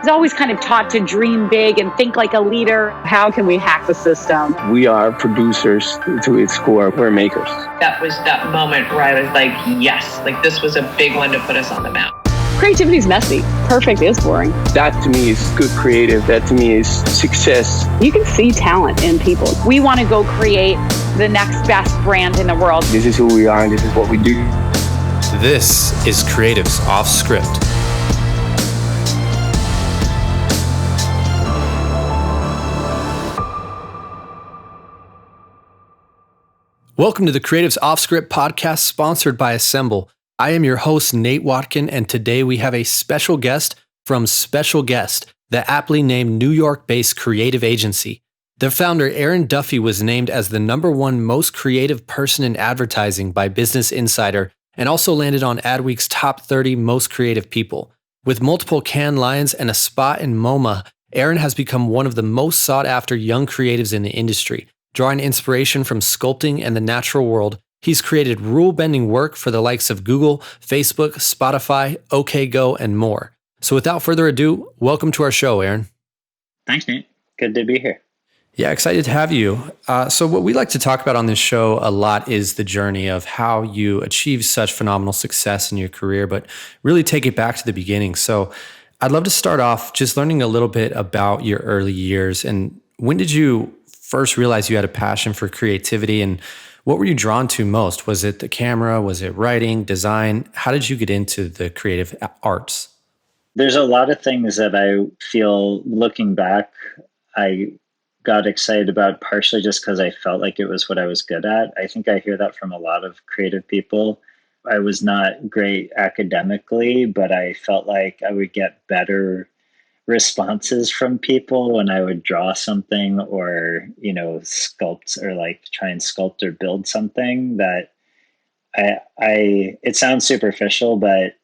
was always kind of taught to dream big and think like a leader. How can we hack the system? We are producers to its core. We're makers. That was that moment where I was like, yes, like this was a big one to put us on the map. Creativity is messy. Perfect is boring. That to me is good creative. That to me is success. You can see talent in people. We want to go create the next best brand in the world. This is who we are and this is what we do. This is Creatives Offscript. Welcome to the Creatives Offscript podcast sponsored by Assemble. I am your host, Nate Watkin, and today we have a special guest from SpecialGuest, the aptly named New York-based creative agency. Their founder, Aaron Duffy, was named as the #1 most creative person in advertising by Business Insider and also landed on Adweek's top 30 most creative people. With multiple Cannes Lions and a spot in MoMA, Aaron has become one of the most sought-after young creatives in the industry. Drawing inspiration from sculpting and the natural world, he's created rule-bending work for the likes of Google, Facebook, Spotify, OKGo, and more. So without further ado, welcome to our show, Aaron. Thanks, Nate. Good to be here. Yeah, excited to have you. So what we like to talk about on this show a lot is the journey of how you achieve such phenomenal success in your career, but really take it back to the beginning. So I'd love to start off just learning a little bit about your early years. And when did you first realize you had a passion for creativity, and what were you drawn to most? Was it the camera? Was it writing, design? How did you get into the creative arts? There's a lot of things that I feel looking back, I got excited about partially just because I felt like it was what I was good at. I think I hear that from a lot of creative people. I was not great academically, but I felt like I would get better responses from people when I would draw something or, sculpt or like try and sculpt or build something that it sounds superficial, but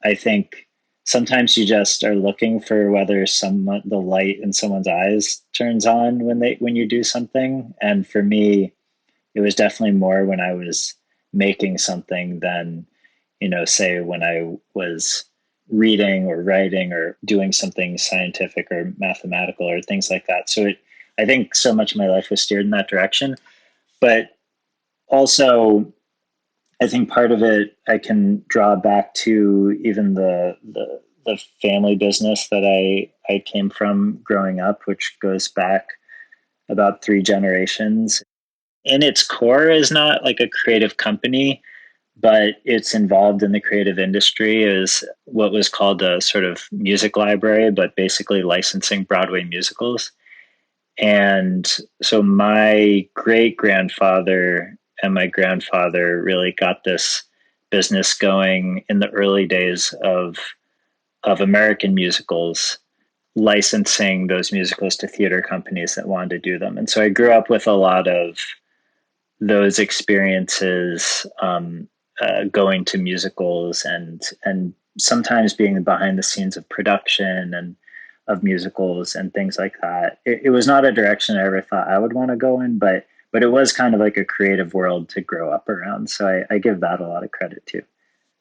I think sometimes you just are looking for whether the light in someone's eyes turns on when you do something. And for me, it was definitely more when I was making something than, say when I was reading or writing or doing something scientific or mathematical or things like that. So I think so much of my life was steered in that direction. But also, I think part of it I can draw back to even the family business that I came from growing up, which goes back about 3 generations. In its core is not like a creative company, but it's involved in the creative industry as what was called a sort of music library, but basically licensing Broadway musicals. And so my great-grandfather and my grandfather really got this business going in the early days of American musicals, licensing those musicals to theater companies that wanted to do them. And so I grew up with a lot of those experiences, going to musicals and sometimes being behind the scenes of production and of musicals and things like that. It was not a direction I ever thought I would want to go in, but it was kind of like a creative world to grow up around. So I give that a lot of credit too.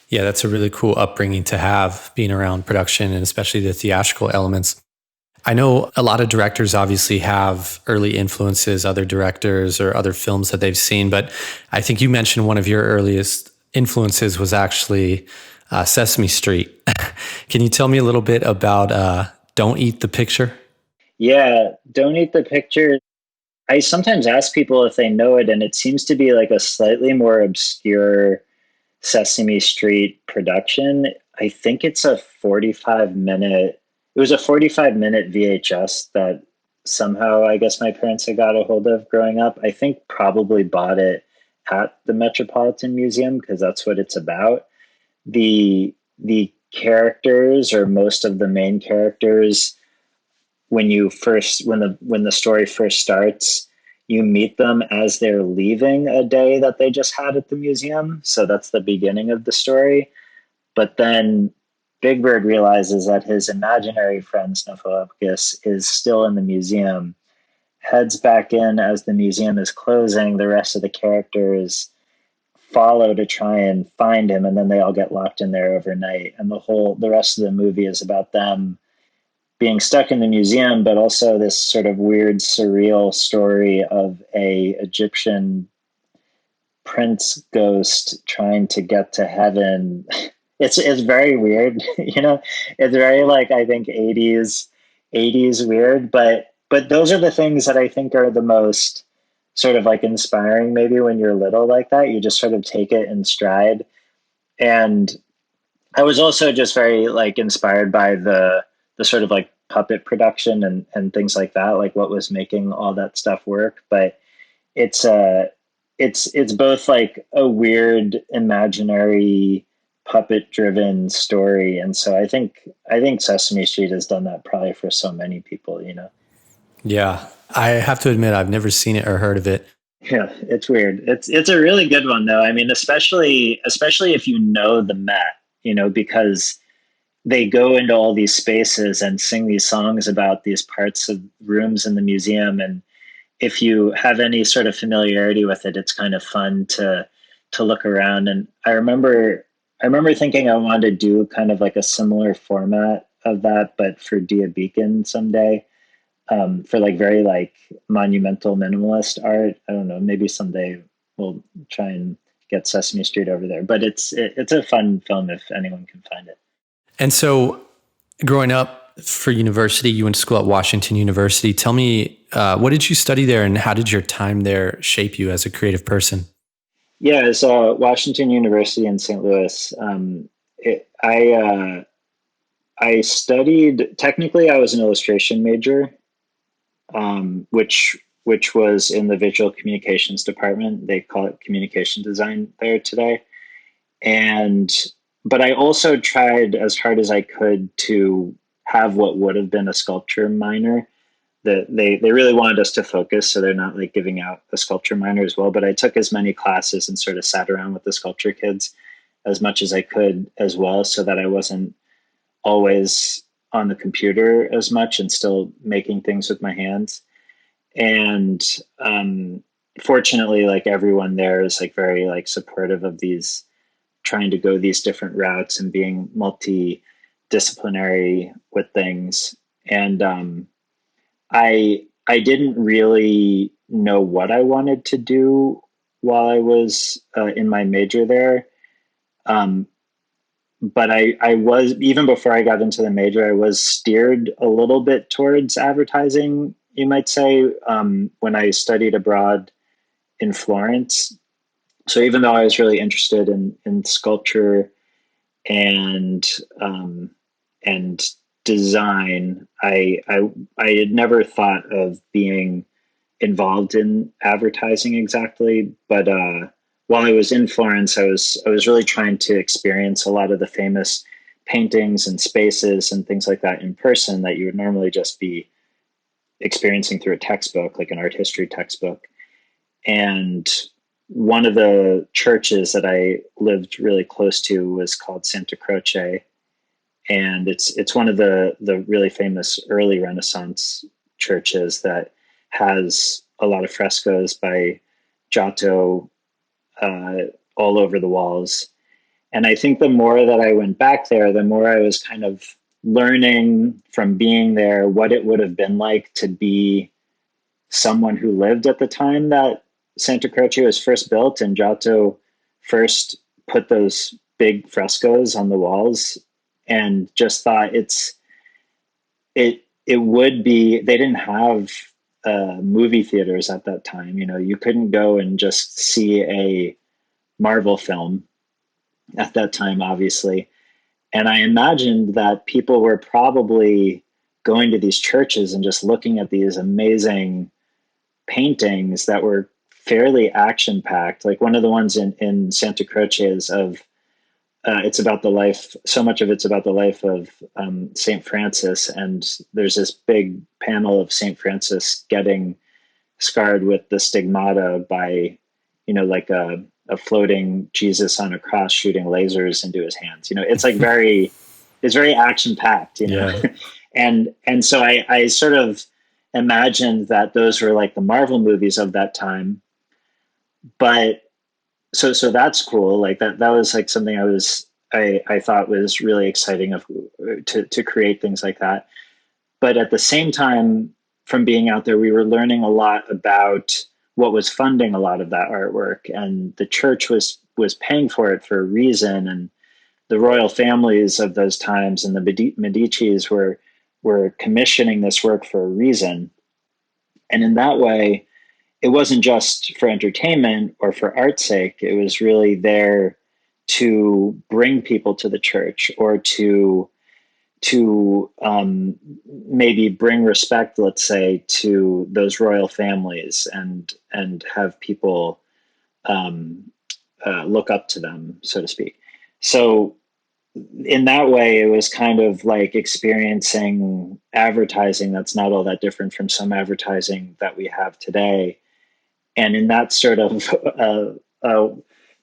Yeah, that's a really cool upbringing to have, being around production and especially the theatrical elements. I know a lot of directors obviously have early influences, other directors or other films that they've seen, but I think you mentioned one of your earliest influences was actually Sesame Street. Can you tell me a little bit about Don't Eat the Picture? Yeah, Don't Eat the Picture. I sometimes ask people if they know it, and it seems to be like a slightly more obscure Sesame Street production. I think it's a 45-minute VHS that somehow I guess my parents had got a hold of growing up. I think probably bought it at the Metropolitan Museum because that's what it's about. The characters, or most of the main characters, when the story first starts, you meet them as they're leaving a day that they just had at the museum. So that's the beginning of the story. But then Big Bird realizes that his imaginary friend Snuffleupagus is still in the museum, heads back in as the museum is closing. The rest of the characters follow to try and find him, and then they all get locked in there overnight. And the rest of the movie is about them being stuck in the museum, but also this sort of weird, surreal story of a Egyptian prince ghost trying to get to heaven. It's very weird, you know. It's very like, I think, 80s weird, but those are the things that I think are the most sort of like inspiring. Maybe when you're little like that, you just sort of take it in stride. And I was also just very like inspired by the sort of like puppet production and things like that, like what was making all that stuff work. But it's it's both like a weird imaginary puppet driven story. And so I think Sesame Street has done that probably for so many people, you know. Yeah. I have to admit, I've never seen it or heard of it. Yeah, it's weird. It's a really good one though. I mean, especially if you know the Met, you know, because they go into all these spaces and sing these songs about these parts of rooms in the museum. And if you have any sort of familiarity with it, it's kind of fun to look around. And I remember thinking I wanted to do kind of like a similar format of that, but for Dia Beacon someday, for like very like monumental minimalist art. I don't know, maybe someday we'll try and get Sesame Street over there. But it's a fun film if anyone can find it. And so, growing up for university, you went to school at Washington University. Tell me, what did you study there, and how did your time there shape you as a creative person? Yeah, it's Washington University in St. Louis. I studied, technically I was an illustration major, which was in the visual communications department. They call it communication design there today. But I also tried as hard as I could to have what would have been a sculpture minor. That they really wanted us to focus, so they're not like giving out a sculpture minor as well. But I took as many classes and sort of sat around with the sculpture kids as much as I could as well, so that I wasn't always on the computer as much and still making things with my hands. And fortunately, like everyone there is like very like supportive of these, trying to go these different routes and being multidisciplinary with things. And I didn't really know what I wanted to do while I was in my major there. But I was, even before I got into the major, I was steered a little bit towards advertising, you might say, when I studied abroad in Florence. So even though I was really interested in sculpture and and design, I had never thought of being involved in advertising exactly. But while I was in Florence, I was really trying to experience a lot of the famous paintings and spaces and things like that in person that you would normally just be experiencing through a textbook, like an art history textbook. And one of the churches that I lived really close to was called Santa Croce. And it's one of the really famous early Renaissance churches that has a lot of frescoes by Giotto all over the walls. And I think the more that I went back there, the more I was kind of learning from being there what it would have been like to be someone who lived at the time that Santa Croce was first built and Giotto first put those big frescoes on the walls, and just thought it would be, they didn't have movie theaters at that time. You know, you couldn't go and just see a Marvel film at that time, obviously. And I imagined that people were probably going to these churches and just looking at these amazing paintings that were fairly action packed. Like one of the ones in Santa Croce is of, it's about the life, so much of it's about the life of St. Francis. And there's this big panel of St. Francis getting scarred with the stigmata by, you know, like a floating Jesus on a cross shooting lasers into his hands. You know, it's like it's very action packed, you know? Yeah. and so I sort of imagined that those were like the Marvel movies of that time. But so that's cool. Like that was like something I thought was really exciting to create things like that. But at the same time, from being out there, we were learning a lot about what was funding a lot of that artwork, and the church was paying for it for a reason, and the royal families of those times and the Medicis were commissioning this work for a reason. And in that way, it wasn't just for entertainment or for art's sake. It was really there to bring people to the church, or to maybe bring respect, let's say, to those royal families, and have people look up to them, so to speak. So in that way, it was kind of like experiencing advertising that's not all that different from some advertising that we have today. And in that sort of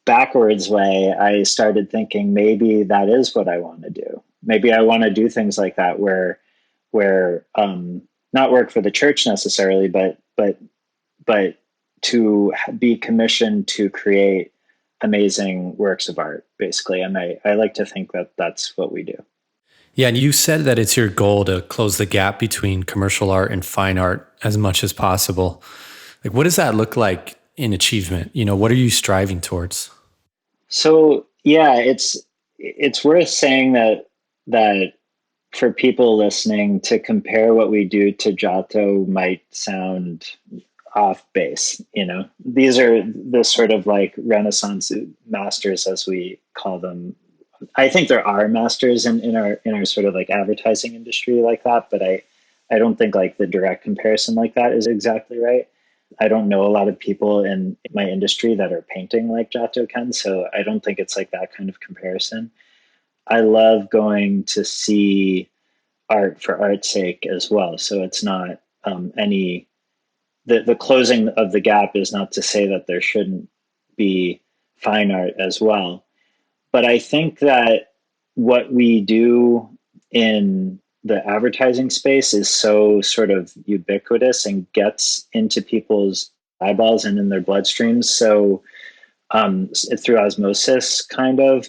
backwards way, I started thinking maybe that is what I want to do. Maybe I want to do things like that, where not work for the church necessarily, but to be commissioned to create amazing works of art, basically. And I like to think that that's what we do. Yeah, and you said that it's your goal to close the gap between commercial art and fine art as much as possible. Like, what does that look like in achievement? What are you striving towards? So yeah, it's worth saying that for people listening, to compare what we do to Giotto might sound off base. These are the sort of like Renaissance masters, as we call them. I think there are masters in our sort of like advertising industry like that, but I don't think like the direct comparison like that is exactly right. I don't know a lot of people in my industry that are painting like Giotto can, so I don't think it's like that kind of comparison. I love going to see art for art's sake as well. So it's not the closing of the gap is not to say that there shouldn't be fine art as well. But I think that what we do in the advertising space is so sort of ubiquitous and gets into people's eyeballs and in their bloodstreams. So through osmosis, kind of,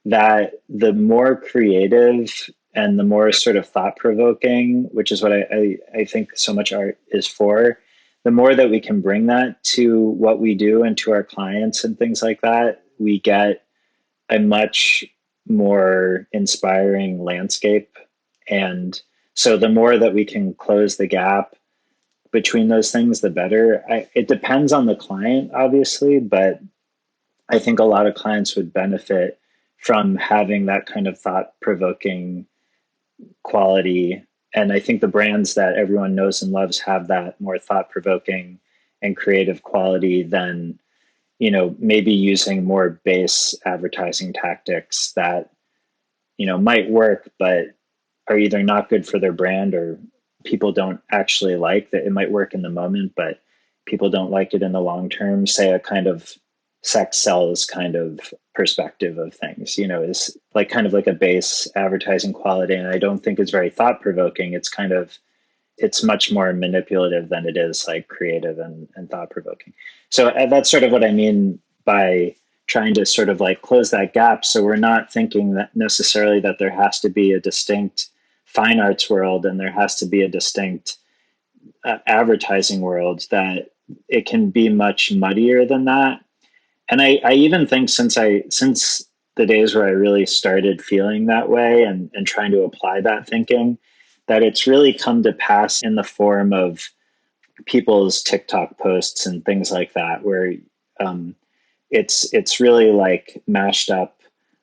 that the more creative and the more sort of thought-provoking, which is what I think so much art is for, the more that we can bring that to what we do and to our clients and things like that, we get a much more inspiring landscape. And so the more that we can close the gap between those things, the better. It depends on the client, obviously, but I think a lot of clients would benefit from having that kind of thought-provoking quality. And I think the brands that everyone knows and loves have that more thought-provoking and creative quality than, maybe using more base advertising tactics that, might work, but are either not good for their brand or people don't actually like. That it might work in the moment, but people don't like it in the long term. Say a kind of sex sells kind of perspective of things, is like kind of like a base advertising quality. And I don't think it's very thought provoking. It's much more manipulative than it is like creative and thought provoking. So that's sort of what I mean by trying to sort of like close that gap. So we're not thinking that necessarily that there has to be a distinct fine arts world and there has to be a distinct advertising world, that it can be much muddier than that. And I even think since the days where I really started feeling that way and trying to apply that thinking, that it's really come to pass in the form of people's TikTok posts and things like that, where it's really like mashed up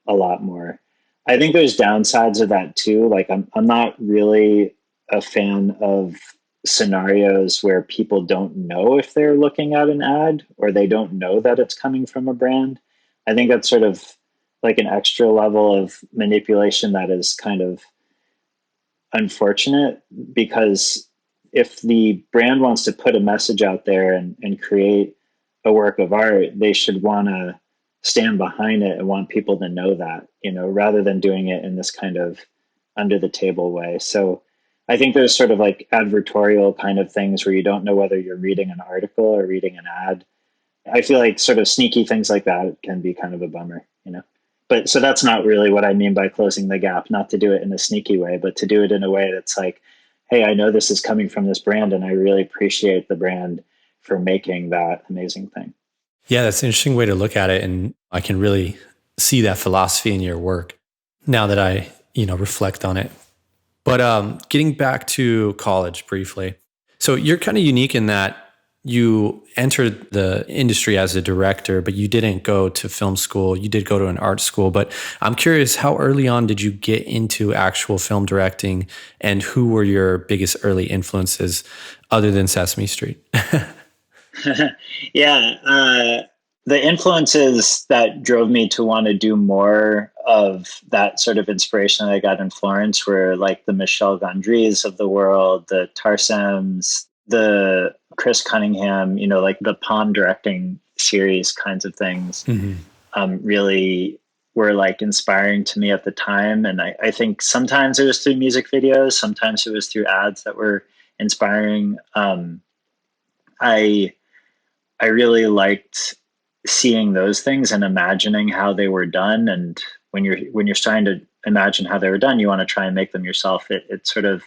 a lot more. I think there's downsides of that too. Like I'm not really a fan of scenarios where people don't know if they're looking at an ad or they don't know that it's coming from a brand. I think that's sort of like an extra level of manipulation that is kind of unfortunate, because if the brand wants to put a message out there and create a work of art, they should want to stand behind it and want people to know that, rather than doing it in this kind of under the table way. So I think there's sort of like advertorial kind of things where you don't know whether you're reading an article or reading an ad. I feel like sort of sneaky things like that can be kind of a bummer, But so that's not really what I mean by closing the gap, not to do it in a sneaky way, but to do it in a way that's like, hey, I know this is coming from this brand and I really appreciate the brand for making that amazing thing. Yeah, that's an interesting way to look at it. And I can really see that philosophy in your work now that I, reflect on it. But getting back to college briefly. So you're kind of unique in that you entered the industry as a director, but you didn't go to film school. You did go to an art school. But I'm curious, how early on did you get into actual film directing, and who were your biggest early influences other than Sesame Street? Yeah. The influences that drove me to want to do more of that sort of inspiration that I got in Florence were like the Michel Gondrys of the world, the Tarsams, the Chris Cunningham, like the Palm directing series kinds of things, really were like inspiring to me at the time. And I think sometimes it was through music videos, sometimes it was through ads that were inspiring. I really liked seeing those things and imagining how they were done. And when you're starting to imagine how they were done, you want to try and make them yourself. It sort of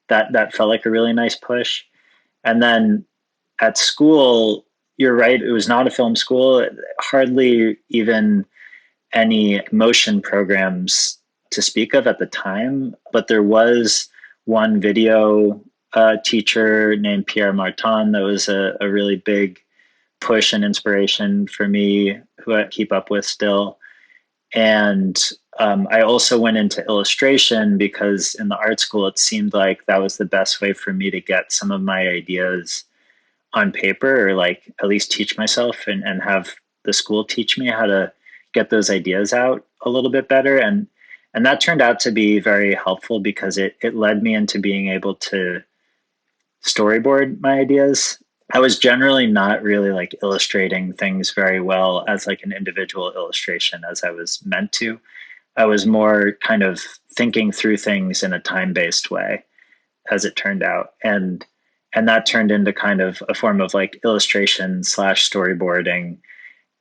that felt like a really nice push. And then at school, you're right, it was not a film school, hardly even any motion programs to speak of at the time. But there was one video teacher named Pierre Martin that was a really big push and inspiration for me, who I keep up with still. And I also went into illustration because in the art school, it seemed like that was the best way for me to get some of my ideas on paper, or like at least teach myself and have the school teach me how to get those ideas out a little bit better. And that turned out to be very helpful because it led me into being able to storyboard my ideas. I was generally not really like illustrating things very well as like an individual illustration as I was meant to. I was more kind of thinking through things in a time-based way, as it turned out. And that turned into kind of a form of like illustration / storyboarding.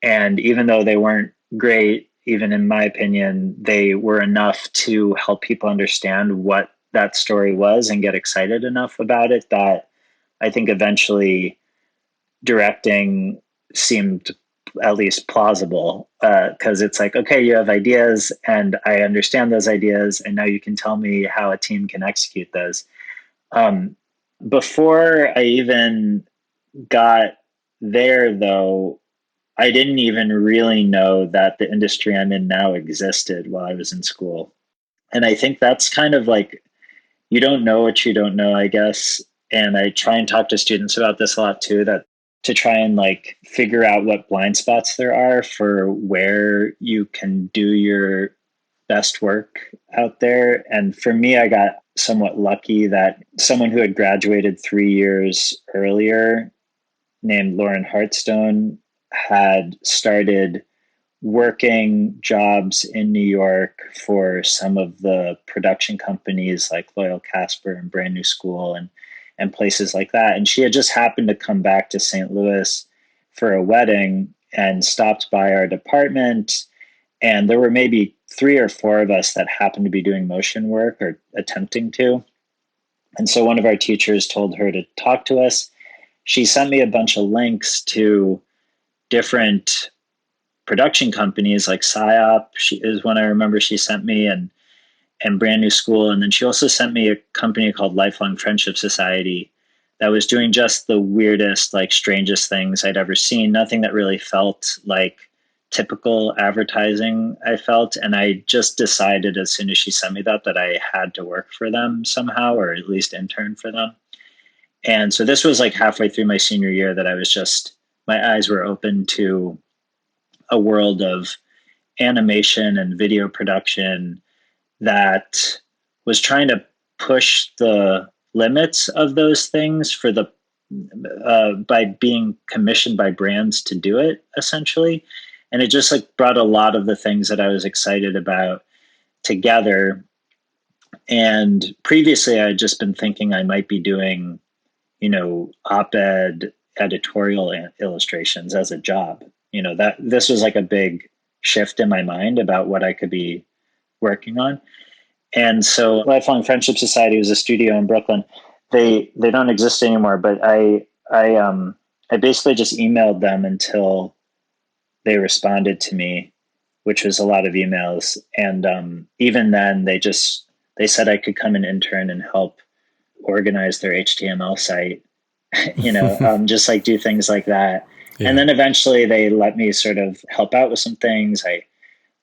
And even though they weren't great, even in my opinion, they were enough to help people understand what that story was and get excited enough about it that I think eventually directing seemed at least plausible, because it's like, okay, you have ideas and I understand those ideas, and now you can tell me how a team can execute those. Before I even got there, though, I didn't even really know that the industry I'm in now existed while I was in school. And I think that's kind of like, you don't know what you don't know, I guess. And I try and talk to students about this a lot too, that to try and like figure out what blind spots there are for where you can do your best work out there. And for me, I got somewhat lucky that someone who had graduated 3 years earlier, named Lauren Hartstone, had started working jobs in New York for some of the production companies like Loyal Casper and Brand New School and places like that. And she had just happened to come back to St. Louis for a wedding and stopped by our department. And there were maybe 3 or 4 of us that happened to be doing motion work or attempting to. And so one of our teachers told her to talk to us. She sent me a bunch of links to different production companies like PSYOP is one I remember she sent me, and Brand New School. And then she also sent me a company called Lifelong Friendship Society that was doing just the weirdest, like strangest things I'd ever seen. Nothing that really felt like typical advertising, I felt. And I just decided as soon as she sent me that I had to work for them somehow, or at least intern for them. And so this was like halfway through my senior year that I was just, my eyes were open to a world of animation and video production that was trying to push the limits of those things for the by being commissioned by brands to do it, essentially. And it just like brought a lot of the things that I was excited about together. And previously I had just been thinking I might be doing, op-ed editorial illustrations as a job. That this was like a big shift in my mind about what I could be working on. And so Lifelong Friendship Society was a studio in Brooklyn. They don't exist anymore, but I basically just emailed them until they responded to me, which was a lot of emails. And even then they said I could come and intern and help organize their HTML site, just like do things like that. Yeah. And then eventually they let me sort of help out with some things.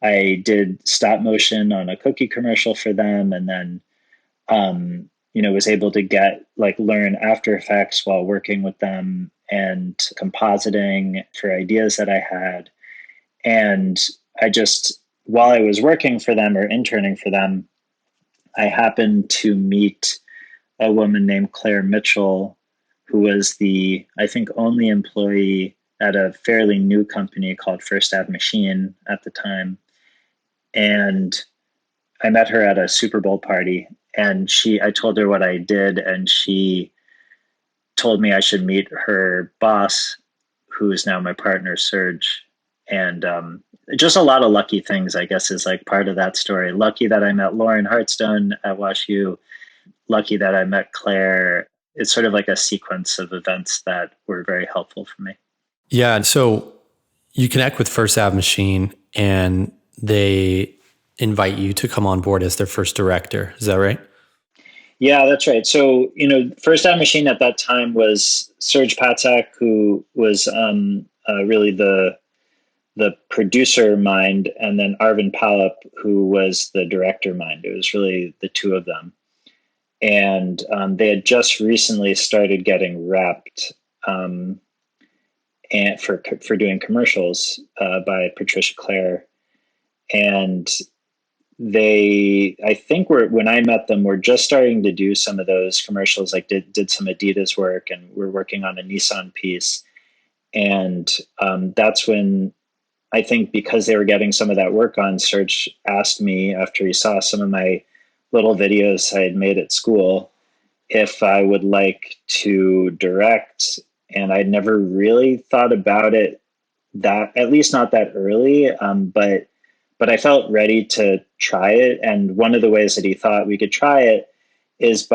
I did stop motion on a cookie commercial for them, and then was able to learn After Effects while working with them, and compositing for ideas that I had. And while I was working for them or interning for them, I happened to meet a woman named Claire Mitchell, who was the, I think, only employee at a fairly new company called First Ave Machine at the time. And I met her at a Super Bowl party, and I told her what I did, and she told me I should meet her boss, who is now my partner, Serge. And just a lot of lucky things, I guess, is like part of that story. Lucky that I met Lauren Hartstone at WashU. Lucky that I met Claire. It's sort of like a sequence of events that were very helpful for me. Yeah. And so you connect with First Ave Machine, and they invite you to come on board as their first director. Is that right? Yeah, that's right. So, First Ave Machine at that time was Serge Patzak, who was really the producer mind, and then Arvind Palap, who was the director mind. It was really the two of them. And they had just recently started getting repped and for doing commercials by Patricia Clare. And I think when I met them, were just starting to do some of those commercials, like did some Adidas work, and we're working on a Nissan piece. And that's when, I think, because they were getting some of that work on, Serge asked me, after he saw some of my little videos I had made at school, if I would like to direct. And I'd never really thought about it at least not that early. But I felt ready to try it. And one of the ways that he thought we could try it is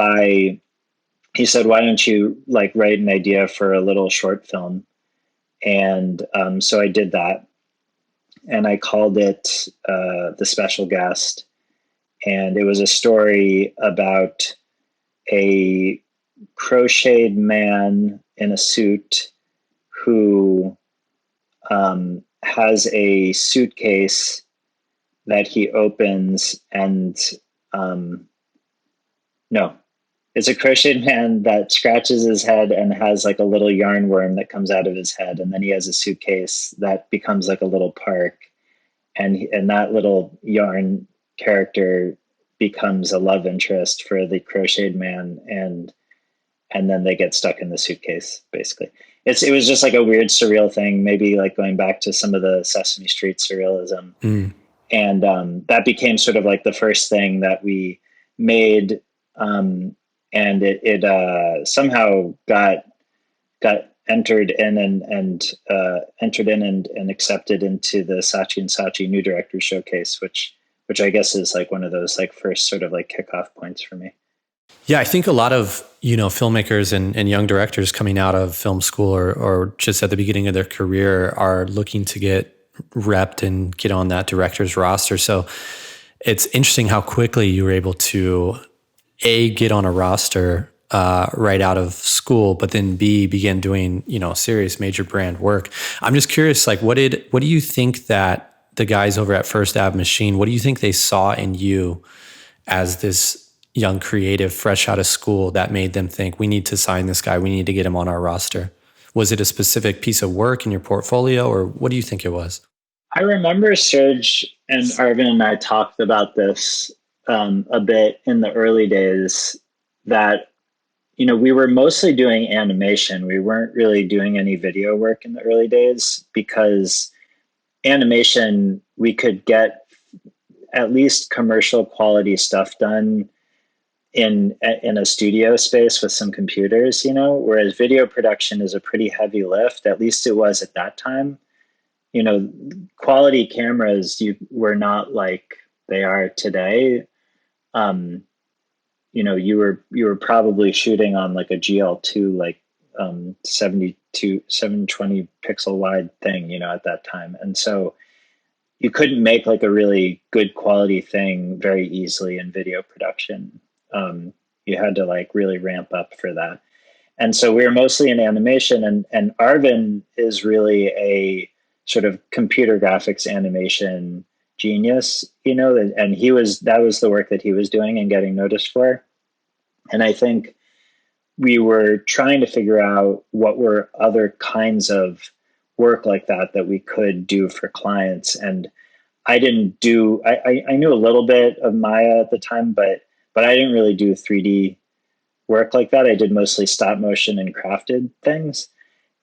he said, why don't you write an idea for a little short film? And so I did that. And I called it The Special Guest. And it was a story about a crocheted man in a suit who has a suitcase that he opens, and it's a crocheted man that scratches his head and has like a little yarn worm that comes out of his head. And then he has a suitcase that becomes like a little park. And that little yarn character becomes a love interest for the crocheted man, and then they get stuck in the suitcase. Basically, it was just like a weird surreal thing, maybe like going back to some of the Sesame Street surrealism. And that became sort of like the first thing that we made, and it somehow got entered in and accepted into the Saatchi and Saatchi New Directors Showcase, which I guess is like one of those like first sort of like kickoff points for me. Yeah, I think a lot of, filmmakers and young directors coming out of film school or just at the beginning of their career are looking to get repped and get on that director's roster. So it's interesting how quickly you were able to get on a roster right out of school, but then B, begin doing, serious major brand work. I'm just curious, like, what do you think that the guys over at First Ave Machine, what do you think they saw in you as this young creative fresh out of school that made them think, we need to sign this guy, we need to get him on our roster? Was it a specific piece of work in your portfolio, or what do you think it was? I remember Serge and Arvind and I talked about this a bit in the early days, that we were mostly doing animation. We weren't really doing any video work in the early days, because animation, we could get at least commercial quality stuff done in a studio space with some computers, whereas video production is a pretty heavy lift. At least it was at that time. Quality cameras were not like they are today. you were probably shooting on like a GL2, like 720 pixel wide thing, at that time. And so you couldn't make like a really good quality thing very easily in video production. You had to like really ramp up for that. And so we were mostly in animation, and Arvin is really a sort of computer graphics animation genius, and that was the work that he was doing and getting noticed for. And I think we were trying to figure out what were other kinds of work like that we could do for clients. And I didn't do, I knew a little bit of Maya at the time, but I didn't really do 3D work like that. I did mostly stop motion and crafted things.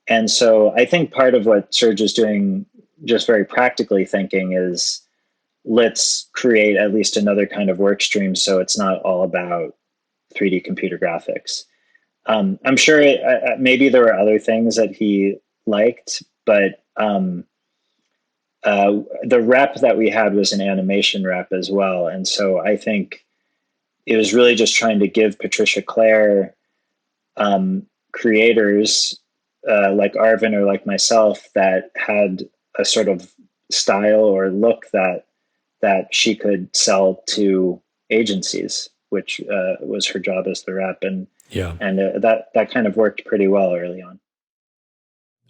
And so I think part of what Serge is doing, just very practically thinking, is let's create at least another kind of work stream so it's not all about 3D computer graphics. I'm sure maybe there were other things that he liked, but the rep that we had was an animation rep as well. And so I think it was really just trying to give Patricia Clare creators like Arvin or like myself that had a sort of style or look that she could sell to agencies, which was her job as the rep. And that kind of worked pretty well early on.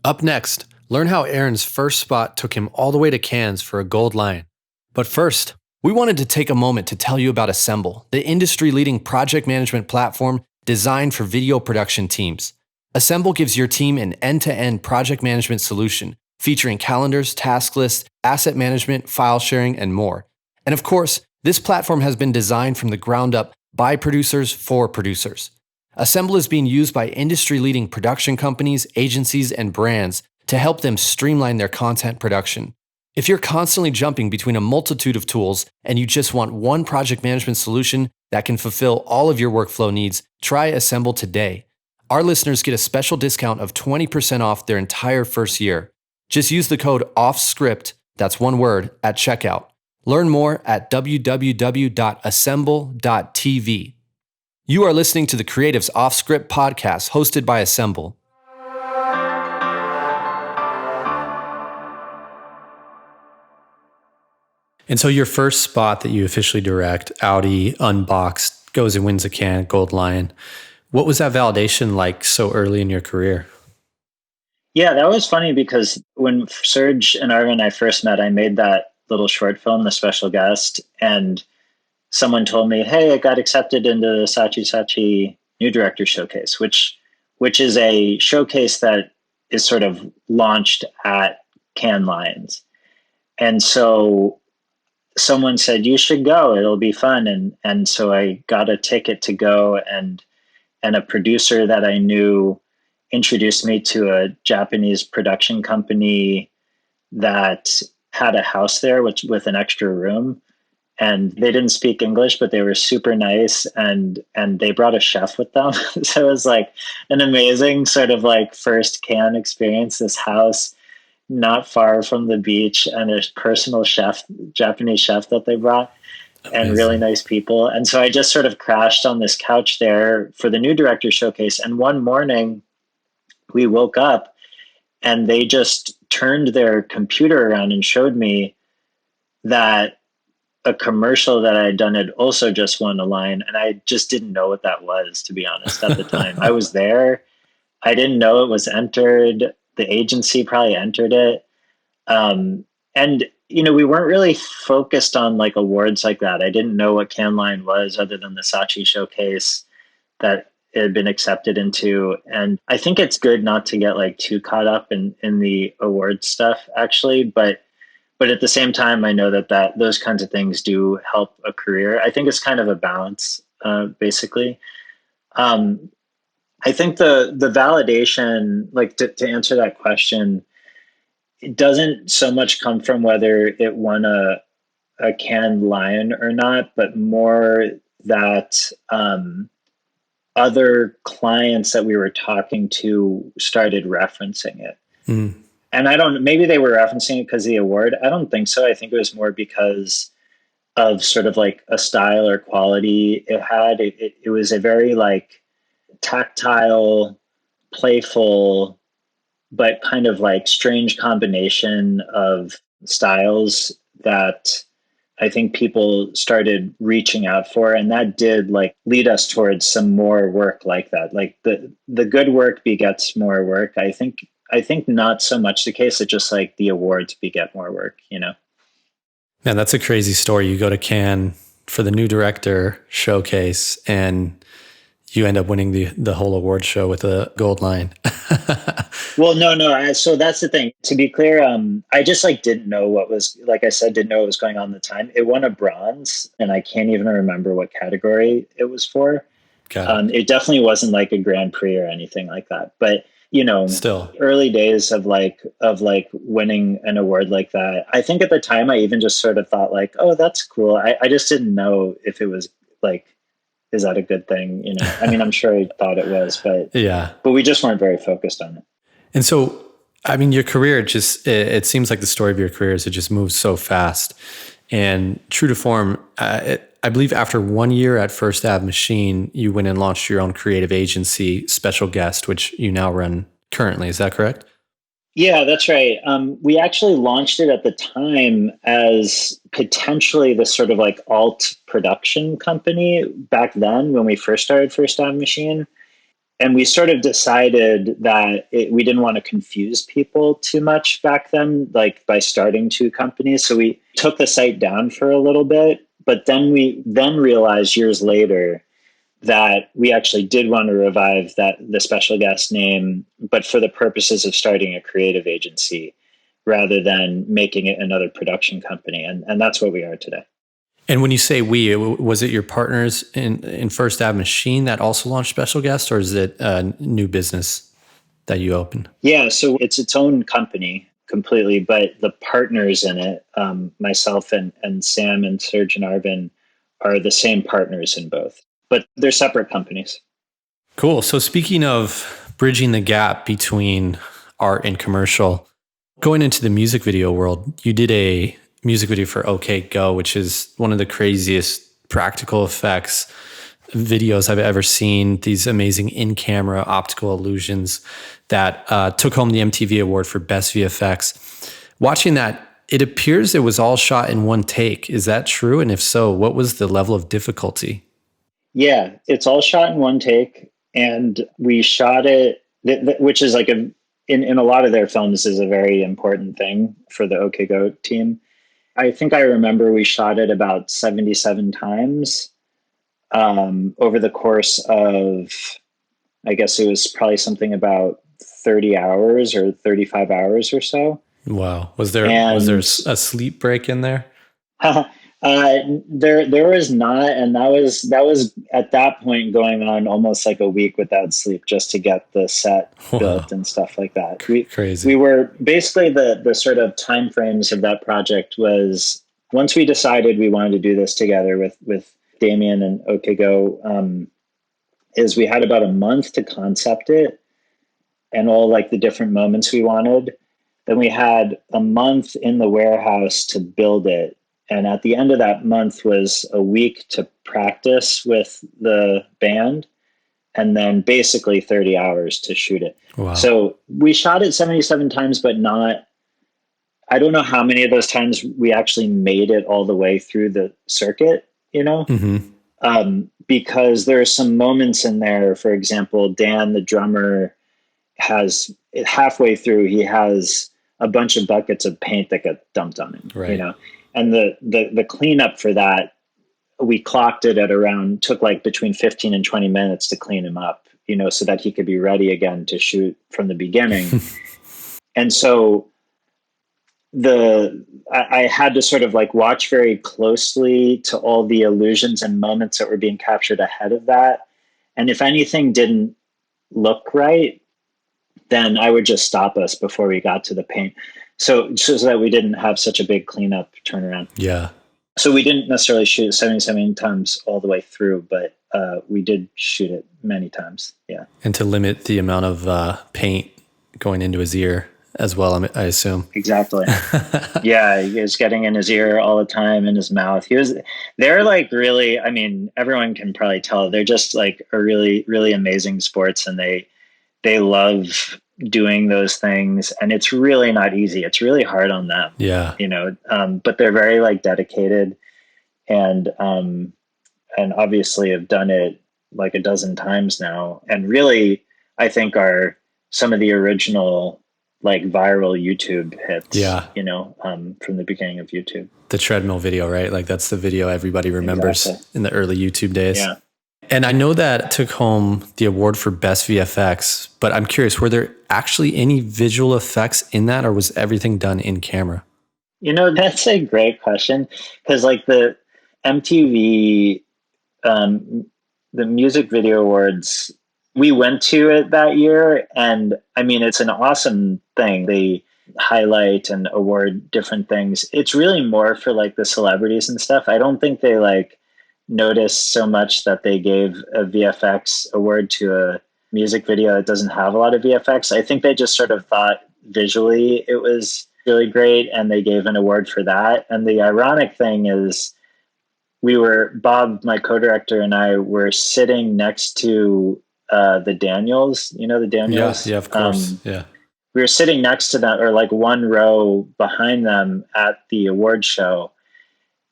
Up next, learn how Aaron's first spot took him all the way to Cannes for a Gold Lion. But first, we wanted to take a moment to tell you about Assemble, the industry-leading project management platform designed for video production teams. Assemble gives your team an end-to-end project management solution featuring calendars, task lists, asset management, file sharing, and more. And of course, this platform has been designed from the ground up by producers for producers. Assemble is being used by industry-leading production companies, agencies, and brands to help them streamline their content production. If you're constantly jumping between a multitude of tools and you just want one project management solution that can fulfill all of your workflow needs, try Assemble today. Our listeners get a special discount of 20% off their entire first year. Just use the code Offscript, that's one word, at checkout. Learn more at www.assemble.tv. You are listening to the Creatives Offscript podcast hosted by Assemble. And so your first spot that you officially direct, Audi Unboxed, goes and wins a Cannes Gold Lion. What was that validation like so early in your career? Yeah, that was funny because when Serge and Arvin and I first met, I made that little short film, The Special Guest, and someone told me, hey, I got accepted into the Saatchi New Director Showcase, which is a showcase that is sort of launched at Cannes Lions. And so someone said, you should go, it'll be fun. And so I got a ticket to go, and a producer that I knew introduced me to a Japanese production company that had a house there with an extra room. And they didn't speak English, but they were super nice, and they brought a chef with them. So it was like an amazing sort of like first Cannes experience, this house not far from the beach, and a personal chef, Japanese chef that they brought. Amazing. And really nice people. And so I just sort of crashed on this couch there for the New Director Showcase. And one morning we woke up and they just turned their computer around and showed me that a commercial that I had done had also just won a Lion. And I just didn't know what that was, to be honest, at the time. I was there. I didn't know it was entered. The agency probably entered it. And, we weren't really focused on like awards like that. I didn't know what Cannes Lion was other than the Saatchi Showcase that it had been accepted into. And I think it's good not to get like too caught up in the award stuff, actually. But at the same time, I know that those kinds of things do help a career. I think it's kind of a balance, basically. I think the validation, like to answer that question, it doesn't so much come from whether it won a Cannes Lion or not, but more that other clients that we were talking to started referencing it. Mm. And maybe they were referencing it because of the award. I don't think so. I think it was more because of sort of like a style or quality it had. It was a very like tactile, playful, but kind of like strange combination of styles that I think people started reaching out for, and that did like lead us towards some more work like that. Like the good work begets more work. I think not so much the case. It's just like the awards beget more work, you know? Man, that's a crazy story. You go to Cannes for the new director showcase and you end up winning the whole award show with a gold line. Well, no. So that's the thing. To be clear, I just like didn't know what was, like I said, didn't know what was going on at the time. It won a bronze, and I can't even remember what category it was for. It definitely wasn't like a Grand Prix or anything like that. But Still, early days of winning an award like that. I think at the time I even just sort of thought like, oh, that's cool. I just didn't know if it was like, is that a good thing? I mean, I'm sure I thought it was, but yeah. But we just weren't very focused on it. And so, I mean, your career it seems like the story of your career is it just moves so fast. And true to form, I believe after 1 year at First Ave Machine, you went and launched your own creative agency, SpecialGuest, which you now run currently. Is that correct? Yeah, that's right. We actually launched it at the time as potentially this sort of like alt production company back then when we first started First Ave Machine. And we sort of decided that we didn't want to confuse people too much back then, like by starting two companies. So we took the site down for a little bit, but then we realized years later that we actually did want to revive the SpecialGuest name, but for the purposes of starting a creative agency rather than making it another production company. And that's what we are today. And when you say we, was it your partners in First Ave Machine that also launched SpecialGuest, or is it a new business that you opened? Yeah, so it's its own company completely, but the partners in it, myself and Sam and Serge and Arvin, are the same partners in both, but they're separate companies. Cool. So speaking of bridging the gap between art and commercial, going into the music video world, you did a music video for OK Go, which is one of the craziest practical effects videos I've ever seen. These amazing in-camera optical illusions that took home the MTV Award for Best VFX. Watching that, it appears it was all shot in one take. Is that true? And if so, what was the level of difficulty? Yeah, it's all shot in one take. And we shot it, which is like in a lot of their films is a very important thing for the OK Go team. I think I remember we shot it about 77 times over the course of, I guess it was probably something about 30 hours or 35 hours or so. Wow. Was there a sleep break in there? There was not, and that was at that point going on almost like a week without sleep just to get the set built and stuff like that. Crazy. We were basically the sort of time frames of that project was once we decided we wanted to do this together with Damien and OK Go, is we had about a month to concept it and all like the different moments we wanted. Then we had a month in the warehouse to build it. And at the end of that month was a week to practice with the band and then basically 30 hours to shoot it. Wow. So we shot it 77 times, but I don't know how many of those times we actually made it all the way through the circuit, because there are some moments in there. For example, Dan, the drummer, has halfway through, he has a bunch of buckets of paint that got dumped on him, right. And the cleanup for that, we clocked it at around, took like between 15 and 20 minutes to clean him up, so that he could be ready again to shoot from the beginning. And so I had to sort of like watch very closely to all the illusions and moments that were being captured ahead of that. And if anything didn't look right, then I would just stop us before we got to the paint. So that we didn't have such a big cleanup turnaround. Yeah. So we didn't necessarily shoot 77 times all the way through, but we did shoot it many times. Yeah. And to limit the amount of paint going into his ear as well, I assume. Exactly. Yeah, he was getting in his ear all the time, in his mouth. They're like really, I mean, everyone can probably tell they're just like a really, really amazing sports, and they love doing those things, and it's really not easy. It's really hard on them. Yeah. But they're very like dedicated, and obviously have done it like a dozen times now, and really I think are some of the original like viral YouTube hits. Yeah. From the beginning of YouTube. The treadmill video, right? Like that's the video everybody remembers Exactly. in the early YouTube days. Yeah. And I know that took home the award for best VFX, but I'm curious, were there actually any visual effects in that, or was everything done in camera? That's a great question, because like the MTV, the Music Video Awards, we went to it that year, and I mean, it's an awesome thing. They highlight and award different things. It's really more for like the celebrities and stuff. I don't think they like noticed so much that they gave a VFX award to a music video that doesn't have a lot of VFX. I think they just sort of thought visually it was really great, and they gave an award for that. And the ironic thing is, Bob, my co-director, and I were sitting next to the Daniels, the Daniels? Yeah, of course. Yeah. We were sitting next to them, or like one row behind them at the award show.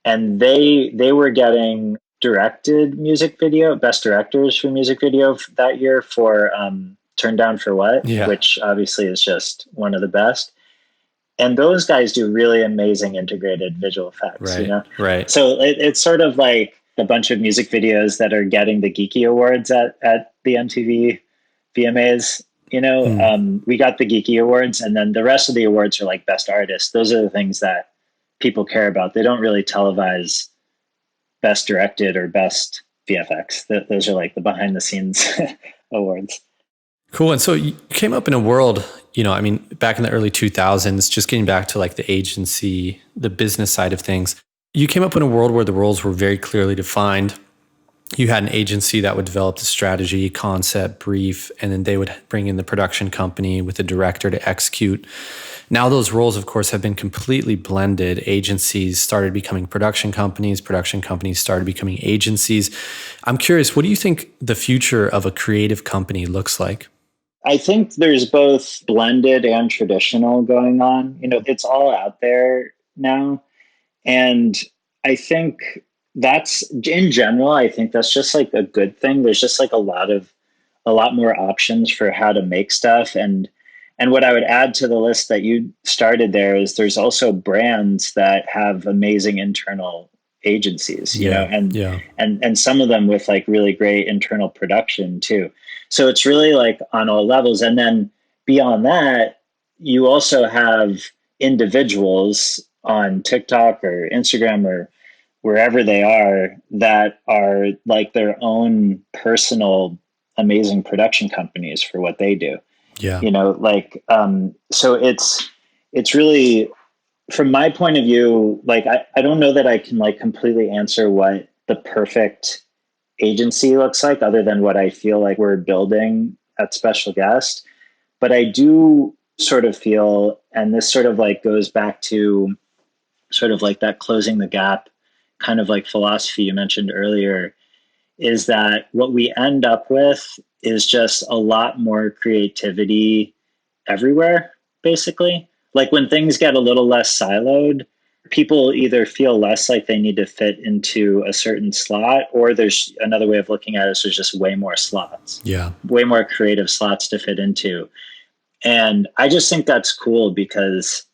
And they were getting directed music video, best directors for music video that year for Turn Down for What, which obviously is just one of the best. And those guys do really amazing integrated visual effects, Right. So it's sort of like a bunch of music videos that are getting the Geeky Awards at the MTV VMAs. We got the Geeky Awards, and then the rest of the awards are like best artist. Those are the things that people care about. They don't really televise best directed or best VFX. Those are like the behind the scenes awards. Cool. And so you came up in a world, back in the early 2000s, just getting back to like the agency, the business side of things, you came up in a world where the roles were very clearly defined. You had an agency that would develop the strategy, concept, brief, and then they would bring in the production company with a director to execute. Now those roles, of course, have been completely blended. Agencies started becoming production companies started becoming agencies. I'm curious, what do you think the future of a creative company looks like? I think there's both blended and traditional going on. It's all out there now. And I think that's, in general, I think that's just like a good thing. There's just like a lot more options for how to make stuff. And what I would add to the list that you started there is there's also brands that have amazing internal agencies, and some of them with like really great internal production too. So it's really like on all levels. And then beyond that, you also have individuals on TikTok or Instagram or wherever they are that are like their own personal amazing production companies for what they do. Yeah. So it's really, from my point of view, like, I don't know that I can like completely answer what the perfect agency looks like, other than what I feel like we're building at Special Guest. But I do sort of feel, and this sort of like goes back to sort of like that closing the gap kind of like philosophy you mentioned earlier, is that what we end up with is just a lot more creativity everywhere, basically. Like when things get a little less siloed, people either feel less like they need to fit into a certain slot, or there's another way of looking at it, so there's just way more slots. Yeah. Way more creative slots to fit into. And I just think that's cool, because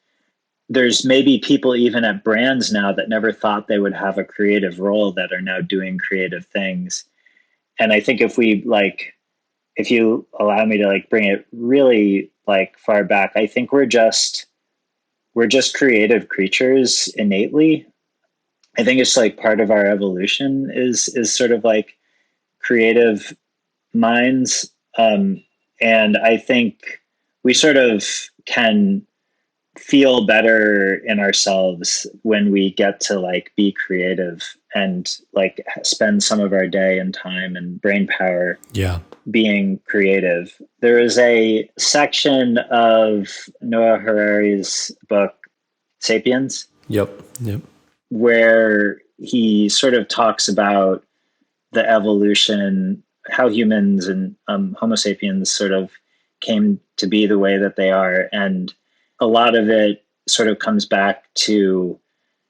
there's maybe people even at brands now that never thought they would have a creative role that are now doing creative things. And I think if you allow me to like bring it really like far back, I think we're just creative creatures innately. I think it's like part of our evolution is sort of like creative minds. And I think we sort of can feel better in ourselves when we get to like be creative and like spend some of our day and time and brain power being creative. There is a section of Noah Harari's book, Sapiens. Yep. Where he sort of talks about the evolution, how humans and Homo sapiens sort of came to be the way that they are. And a lot of it sort of comes back to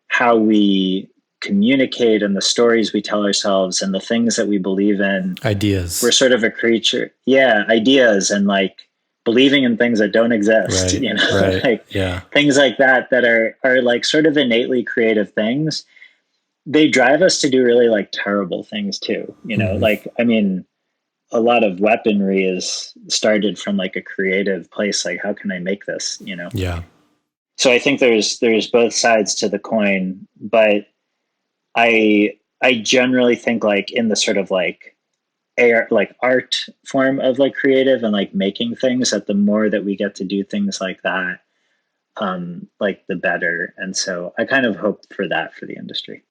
how we communicate and the stories we tell ourselves and the things that we believe in. Ideas. We're sort of a creature. Yeah, ideas and like believing in things that don't exist, right, you know, right. like things like that are like sort of innately creative things. They drive us to do really like terrible things too, you know, like, I mean, a lot of weaponry is started from like a creative place. Like, how can I make this, you know? Yeah. So I think there's both sides to the coin, but I generally think like in the sort of like art form of like creative and like making things, that the more that we get to do things like that, like the better. And so I kind of hope for that for the industry.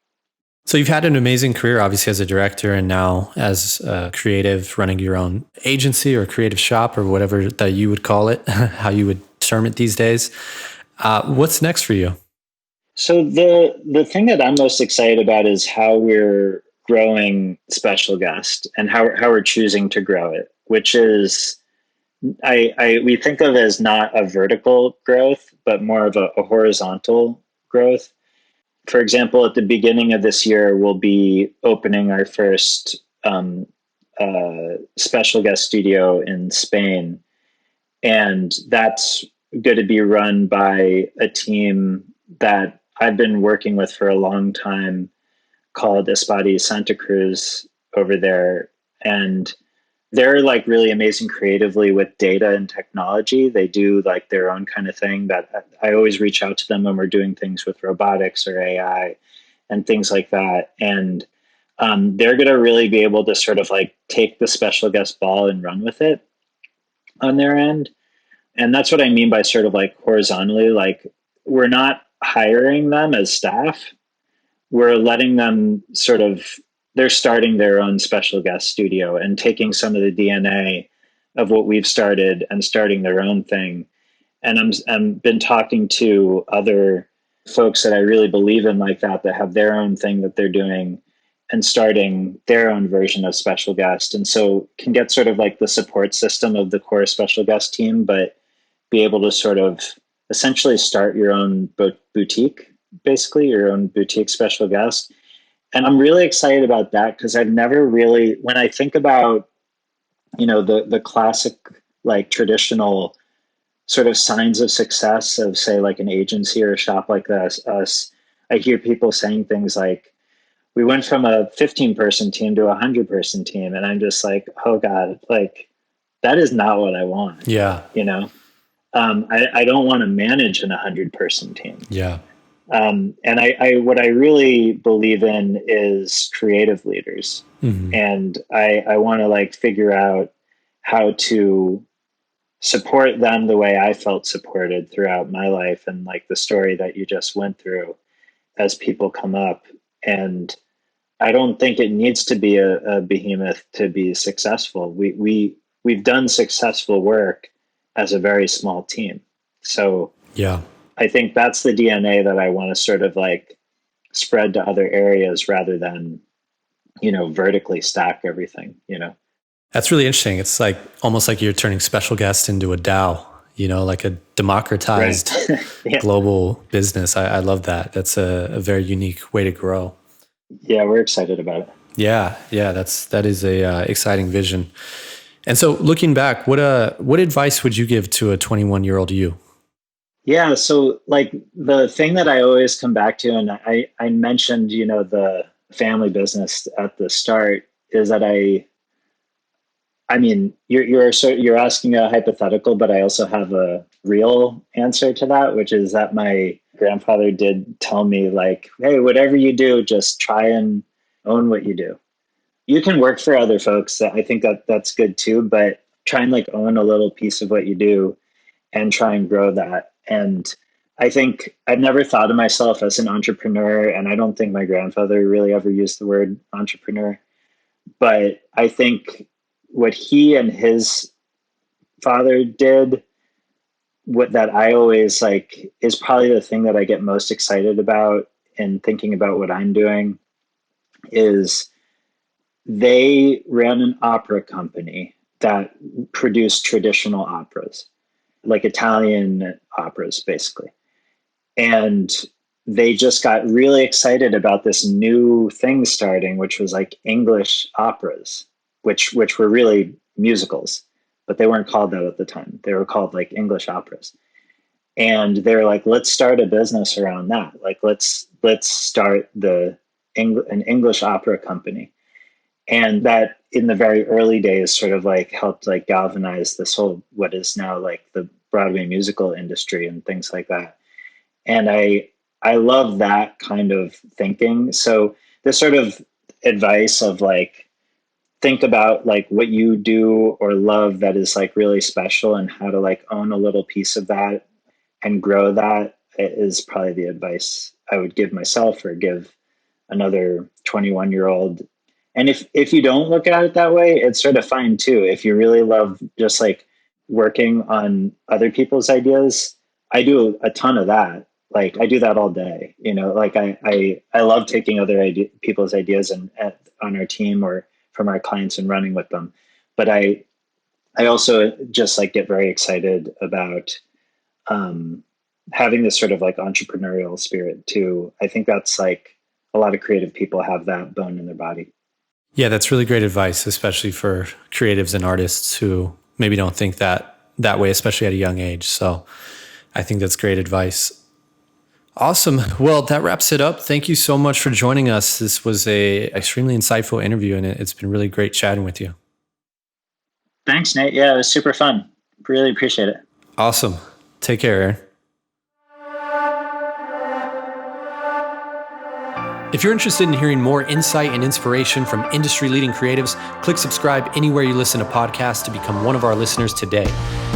So you've had an amazing career, obviously, as a director and now as a creative, running your own agency or creative shop or whatever that you would call it, how you would term it these days. What's next for you? So the thing that I'm most excited about is how we're growing SpecialGuest and how we're choosing to grow it, which is we think of as not a vertical growth, but more of a horizontal growth. For example, at the beginning of this year, we'll be opening our first SpecialGuest studio in Spain. And that's going to be run by a team that I've been working with for a long time called Espadi Santa Cruz over there. And they're like really amazing creatively with data and technology. They do like their own kind of thing that I always reach out to them when we're doing things with robotics or AI and things like that. And they're going to really be able to sort of like take the SpecialGuest ball and run with it on their end. And that's what I mean by sort of like horizontally, like we're not hiring them as staff. We're letting them sort of, they're starting their own SpecialGuest studio and taking some of the DNA of what we've started and starting their own thing. And I'm been talking to other folks that I really believe in like that have their own thing that they're doing and starting their own version of SpecialGuest. And so can get sort of like the support system of the core SpecialGuest team, but be able to sort of essentially start your own boutique, basically your own boutique SpecialGuest. And I'm really excited about that because I've never really, when I think about, you know, the classic, like traditional sort of signs of success of say like an agency or a shop like us, I hear people saying things like, we went from a 15-person team to a 100-person team. And I'm just like, oh God, like that is not what I want. Yeah. You know, I don't want to manage an 100-person team. Yeah. And what I really believe in is creative leaders. Mm-hmm. And I want to like figure out how to support them the way I felt supported throughout my life and like the story that you just went through as people come up. And I don't think it needs to be a behemoth to be successful. We've done successful work as a very small team. So yeah, I think that's the DNA that I want to sort of like spread to other areas rather than, you know, vertically stack everything, you know. That's really interesting. It's like almost like you're turning SpecialGuest into a DAO, you know, like a democratized Yeah. global business. I love that. That's a very unique way to grow. Yeah, we're excited about it. Yeah, that is a exciting vision. And so, looking back, what advice would you give to a 21-year-old you? Yeah, so like the thing that I always come back to, and I mentioned, you know, the family business at the start, is that I mean, you're asking a hypothetical, but I also have a real answer to that, which is that my grandfather did tell me like, hey, whatever you do, just try and own what you do. You can work for other folks. I think that's good too, but try and like own a little piece of what you do and try and grow that. And I think I've never thought of myself as an entrepreneur, and I don't think my grandfather really ever used the word entrepreneur. But I think what he and his father did, what that I always like, is probably the thing that I get most excited about in thinking about what I'm doing, is they ran an opera company that produced traditional operas, like Italian operas, basically. And they just got really excited about this new thing starting, which was like English operas, which were really musicals, but they weren't called that at the time. They were called like English operas. And they were like, let's start a business around that. Like, let's start an English opera company. And that in the very early days sort of like helped like galvanize this whole, what is now like the Broadway musical industry and things like that. And I love that kind of thinking. So this sort of advice of like, think about like what you do or love that is like really special and how to like own a little piece of that and grow that is probably the advice I would give myself or give another 21-year-old. And if you don't look at it that way, it's sort of fine too. If you really love just like working on other people's ideas, I do a ton of that. Like I do that all day, like I love taking other people's ideas and on our team or from our clients and running with them. But I also just like get very excited about having this sort of like entrepreneurial spirit too. I think that's like a lot of creative people have that bone in their body. Yeah, that's really great advice, especially for creatives and artists who maybe don't think that way, especially at a young age. So I think that's great advice. Awesome. Well, that wraps it up. Thank you so much for joining us. This was a extremely insightful interview, and it's been really great chatting with you. Thanks, Nate. Yeah, it was super fun. Really appreciate it. Awesome. Take care, Aaron. If you're interested in hearing more insight and inspiration from industry-leading creatives, click subscribe anywhere you listen to podcasts to become one of our listeners today.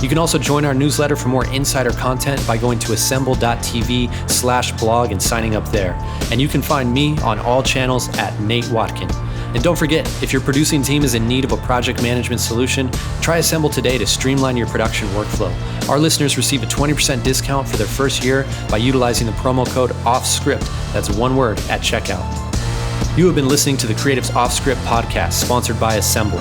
You can also join our newsletter for more insider content by going to assemble.tv/blog and signing up there. And you can find me on all channels at Nate Watkin. And don't forget, if your producing team is in need of a project management solution, try Assemble today to streamline your production workflow. Our listeners receive a 20% discount for their first year by utilizing the promo code Offscript. That's one word at checkout. You have been listening to the Creatives Offscript podcast, sponsored by Assemble.